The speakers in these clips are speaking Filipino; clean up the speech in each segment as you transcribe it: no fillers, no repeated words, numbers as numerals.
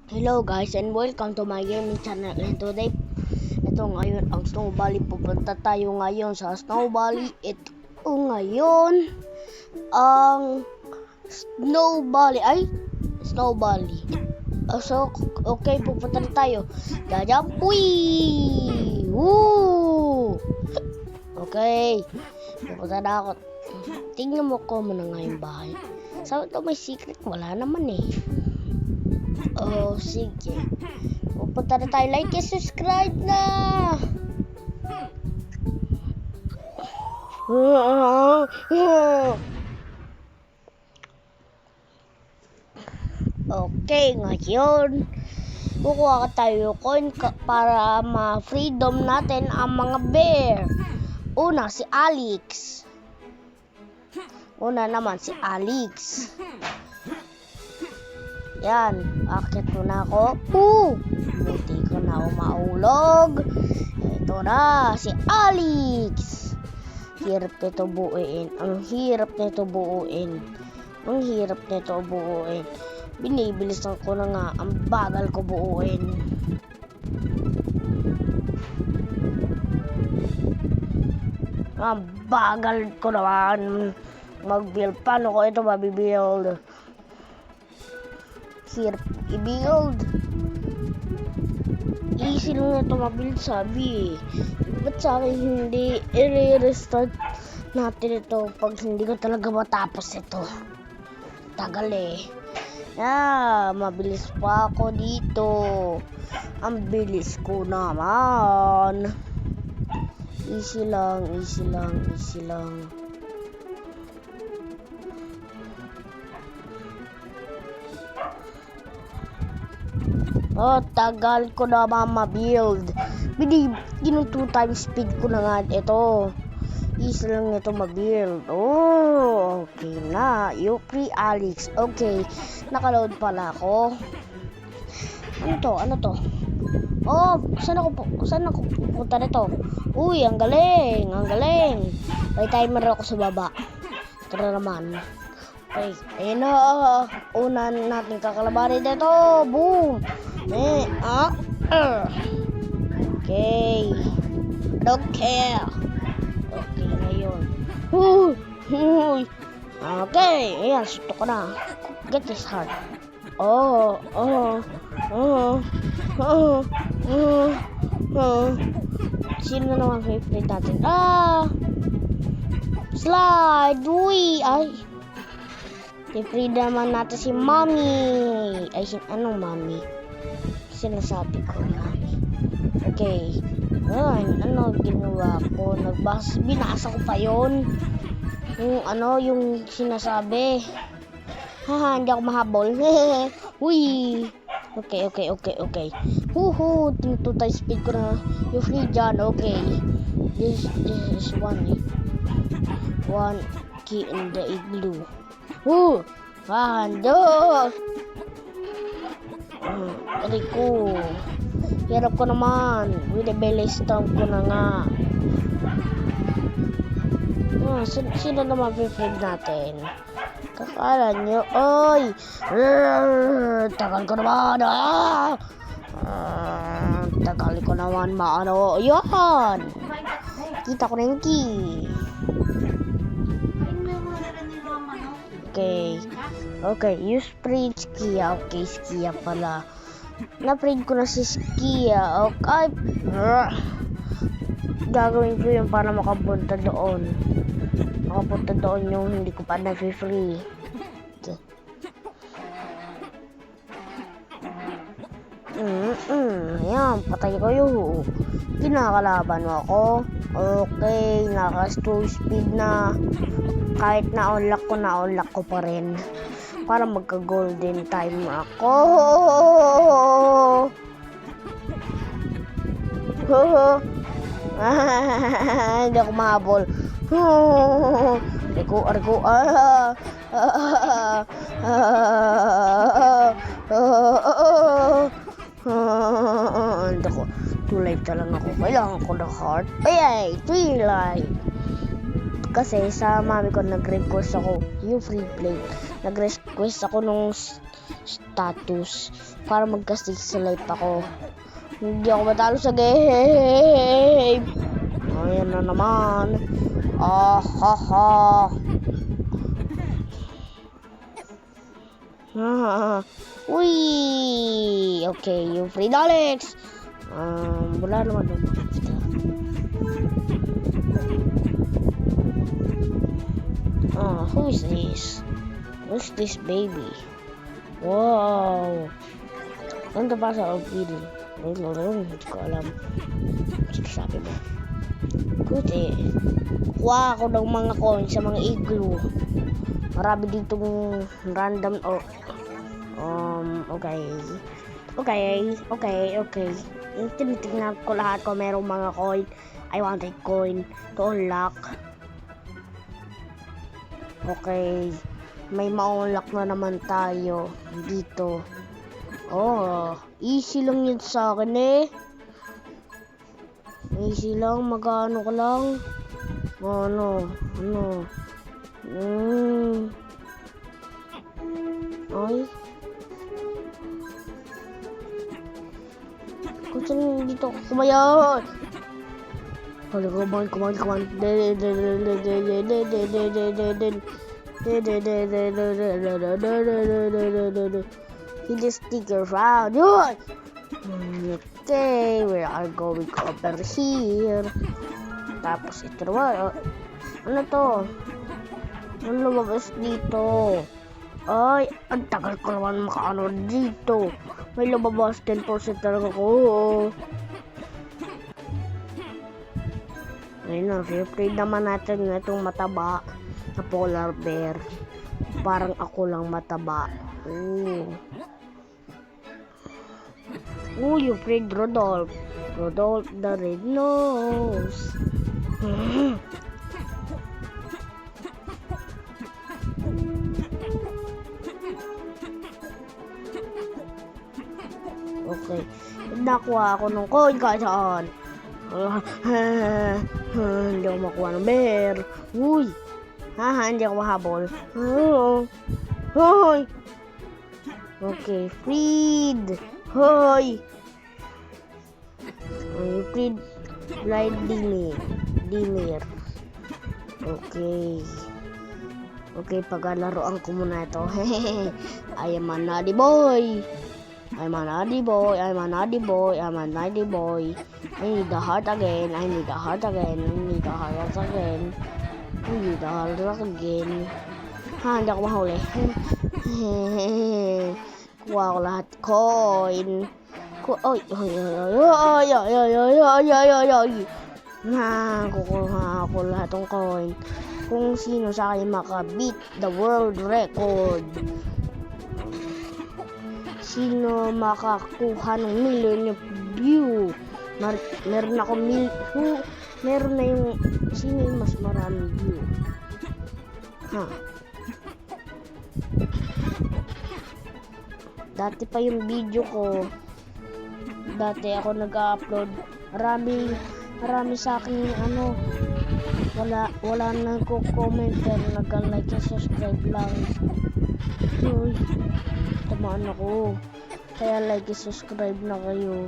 Hello guys and welcome to my gaming channel, and today ito ngayon ang Snow Valley. Pupunta tayo ngayon sa Snow Valley. Ito ngayon ang Snow Valley. So okay, pupunta na tayo. Jajampuy! Woo! Okay, pupunta na ako. Tingnan mo ko muna nga yung bahay. Sabi ito may secret, wala naman eh. Oh, sige. Pupunta na tayo. Like and subscribe na! Okay, ngayon kukuha ka tayo coin para ma-freedom natin ang mga bear. Una, si Alex. Yan, akit ko na ako. Buti ko na ako maulog. Ito na, si Alex. Hirap nito buuin. Ang hirap nito buuin. Binibilisan ko na nga. Ang bagal ko buuin. Ang bagal ko naman mag-build. Paano ko ito mabibuild? Hirap i-build. Easy lang ito mabuild, sabi. Ba't sa akin hindi i-restart natin ito pag hindi ko talaga matapos ito? Tagal eh. Mabilis pa ako dito. Ang bilis ko naman. Easy lang. Oh, tagal ko naman ma-build. Ginong 2 times speed ko na nga ito. Easy lang ito ma-build. Oh, okay na. You free Alex. Okay, nakaload pala ako. Ano to? Oh, saan ako pupunta nito? Uy, ang galing. May timer ako sa baba. Tara naman. Okay, ayun na. Una natin kakalabanin dito. Boom! Okay. Don't care. Okay, ngayon. Okay, ayan, suto ko na. Get this heart. Sino naman favorite natin? Slide! Uy! Ay! I-free naman natin si Mommy. Ay, anong Mommy? Sinasabi ko, Mommy. Okay. Ano ginawa ko? Binasa ko pa yun. Yung sinasabi. Hindi ako mahabol. Uy! Okay. Huhu! 2 times speed ko na. Yung free dyan. Okay. This is one key in the igloo. Handok! Rico. Hirap ko naman. With the belly stomp ko na nga. Sino naman preferred natin? Kakala nyo. Oy! Tagal ko naman. Tagal ko naman maano. Yan! Kita ko na yung key. Okay, use print Skia. Okay, Skia pala. Na-print ko na si Skia. Okay. Gagawin ko yun para makapunta doon. Yung hindi ko pa na-free. Okay. Yan, patay ko yun. Kinakalaban mo ako. Okay, naka-2 speed na. Kahit na-unlock ko pa rin. Para magka-golden time ako. Hindi ako mahabol. Argo. Too late lang ako. Kailangan ko ng heart. Ay, too late. Kasi sa mami ko nag-request ako yung free play. Nag-request ako nung status para magkastig sa life ako. Hindi ako matalo sa game. Ayan na naman. Ah, ha, ha. Uy! Okay, yung free Alex. Wala naman yung extra. Who is this? Who's this baby? Wow! Ano ba sa video? Hindi ko alam. Sige, sabi mo. Good eh. Kuha ako ng mga coins sa mga igloo. Marami ditong random or okay. Tinitignan ko lahat kung merong mga coin. I want a coin to unlock. Okay. May ma-unlock na naman tayo dito. Oh, easy lang yun sa akin eh. Easy lang, magano ko lang. Ano. Ay. Kung saan dito ako kumayan? Come on. Hit the sticker round. Okay, we are going over here. Tapos ito naman. Ano to? Ano lumabas dito? Ay, ang tagal ko naman makaano dito. May lumabas 10% talaga ko. Ayun na, replay naman natin itong mataba na polar bear. Parang ako lang mataba. Yung friend Rodolph. Rodolph the Red Nose. Okay. Nakuha ako ng coin kahit saan. Hindi ako makuha ng bear. Uy. Hindi ako mahabol. Hoy. Okay. Freed. Hoy. Freed. Blind Dimir. Okay. Okay, paglalaroan ko muna ito. I am a naughty boy. I'm a naughty boy. I need the heart again. Hindi ako mahuli. Kuha ko lahat. Coin. Kukuha ako lahat ng coin. Kung sino sa akin maka-beat the world record. Sino makakuha ng million view. Meron ako meron na yung sino yung mas maraming view. Dati pa yung video ko. Dati ako nag-upload. Marami sa akin wala nagko-comment pero nag-like at subscribe lang. Uy, tamaan ako. Kaya like and subscribe na kayo.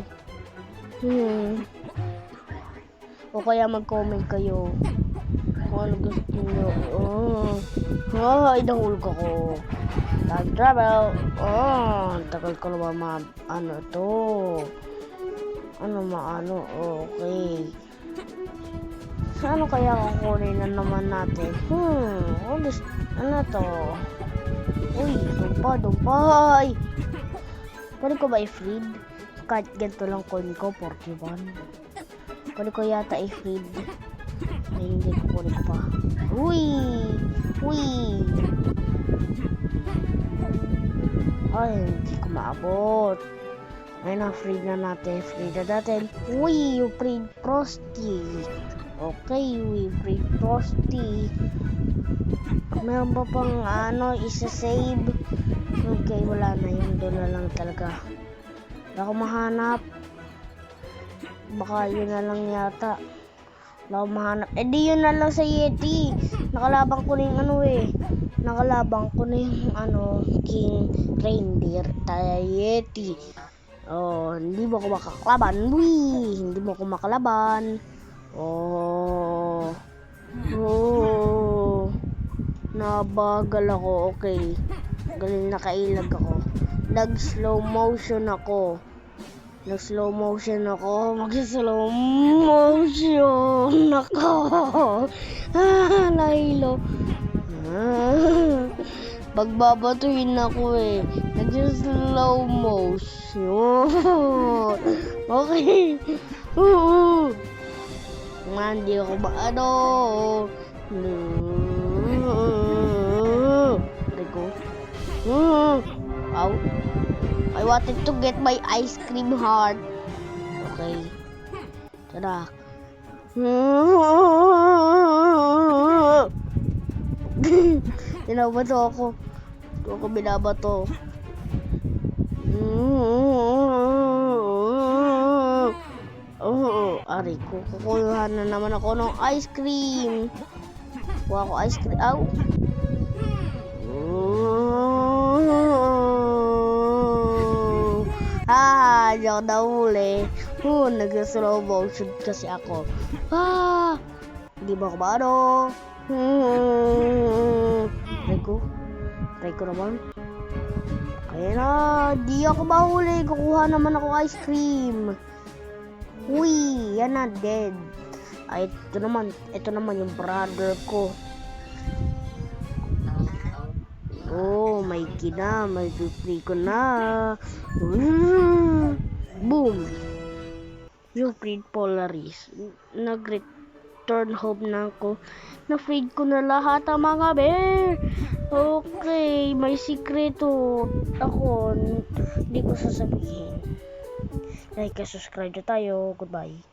O kaya mag-comment kayo kung ano gusto nyo. Nahulog ako. Time travel. Tagal ko naman okay. Ano kaya kukunin na naman natin? Ano to? Uy, dumpay. Pwede ko ba i-freed? Kahit ganito lang coin ko, 41. Pwede ko yata i-freed. Ay, hindi ko kunin ko pa. Uy! Ay, hindi ko maabot. Ay, na-freed na natin. Uy, yung freed Frosty. Okay, we free Frosty. Meron ba pang isa-save? Okay, wala na yun. Doon na lang talaga. Wala akong mahanap. Baka yun na lang yata. Wala akong mahanap. Di yun na lang sa Yeti. Nakalaban ko na yung nakalabang ko na yung King Reindeer Yeti. Oh, hindi mo ko makakalaban. Wee! Hindi mo ko makalaban. Oh. Oh. Nabagal ako. Okay. Galing nakailag ako. Nag-slow motion ako. Mag-slow motion ako. Nahilo. Pagbabatuhin ako eh. Nag-slow motion. Okay. Hindi ako Rico. Ow. I wanted to get my ice cream heart. Okay. Tara. Binabato ako. Ako binabato. Ari ko. Kukuha na naman ako ng ice cream. Kuha ko ice cream. Ow. Hindi ako nahuli. Nag-slow motion kasi ako. Hindi ba ako maano? Try ko naman. Kaya na, di ako mahuli. Kukuha naman ako ice cream. Uy, yan na, dead. Ay, ito naman yung brother ko. Oh, may kina, may free ko na. Boom. Yung free Polaris. Nag-return home na ako. Na-free ko na lahat ang mga bear. Okay, may sikreto ako. Hindi ko sasabihin. Like, subscribe na tayo. Goodbye.